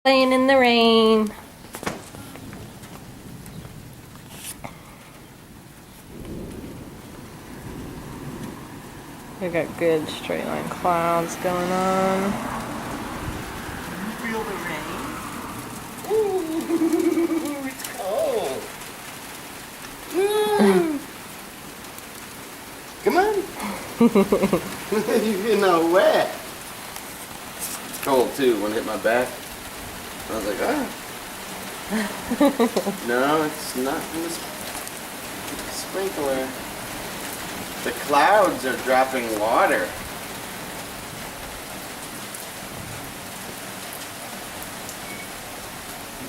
Playing in the rain. We got good straight line clouds going on. You feel the rain? Ooh, it's cold. Come on. You're getting all wet. It's cold too when it hit my back. I was like, ah. No, it's not from the sprinkler. The clouds are dropping water.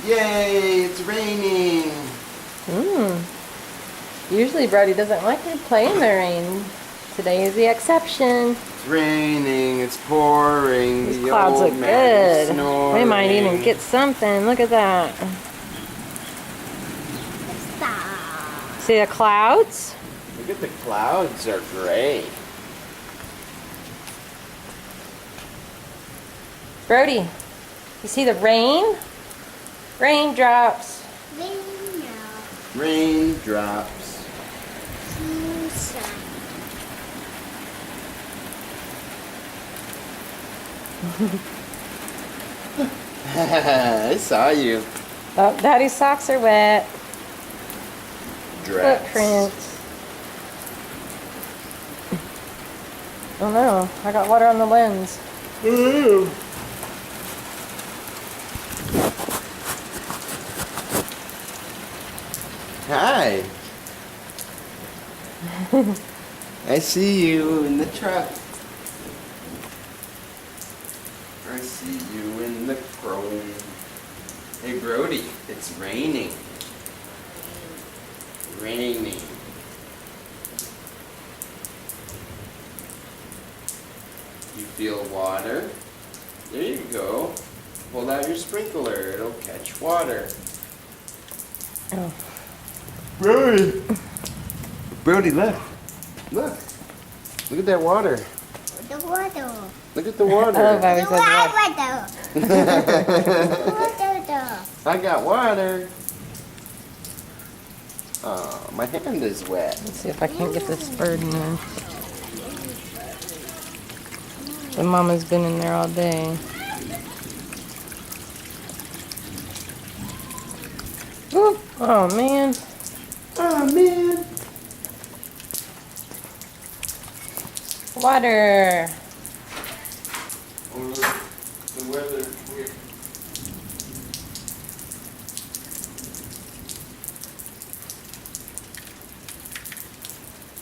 Yay, it's raining. Usually Brody doesn't like to play in the rain. Today is the exception. It's raining, it's pouring. These the clouds old look man is good. snoring. We might even get something. Look at that. Stop. See the clouds? Look at the clouds are gray. Brody, you see the rain? Raindrops. Raindrops. I saw you. Oh, Daddy's socks are wet. Dress. Footprints. Oh no, I got water on the lens. Ooh. Hi. I see you in the truck. I see you in the chrome. Hey Brody, it's raining. Raining. You feel water? There you go. Hold out your sprinkler, it'll catch water. Oh. Brody! Brody, look. Look. Look at that water. The water. Look at the water. I love how he The says water. water. I got water. Oh, my hand is wet. Let's see if I can't get this bird in there. The mama's been in there all day. Ooh, oh man. Oh man. Water. Oh, the weather weird.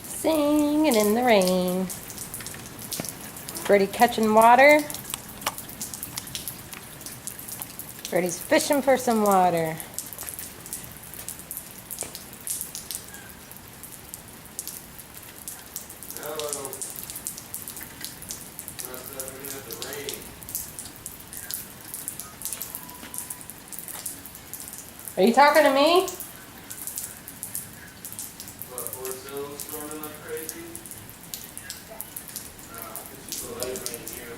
Singing in the rain. Brody catching water. Brody's fishing for some water. Hello. What's happening at the rain? Are you talking to me? What, we're still storming like crazy? It's just a light rain here.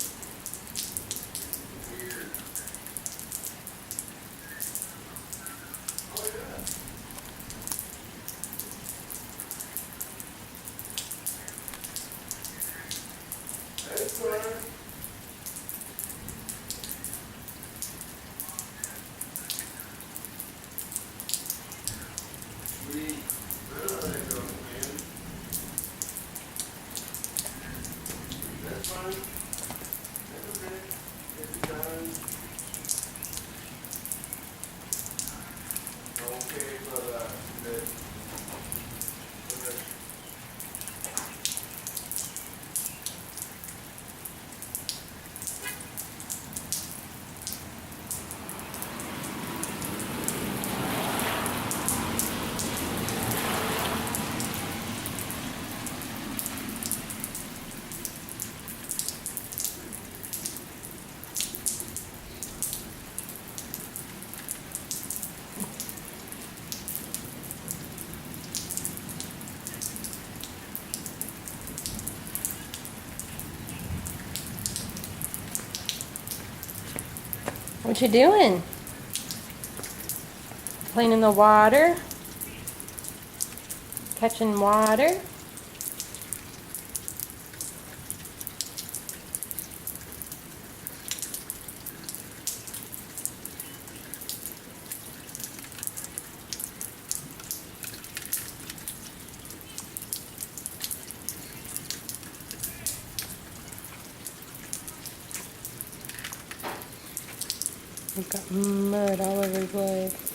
Weird. Oh yeah. Hey, sweater. What you doing? Playing in the water? Catching water? He's got mud all over his leg.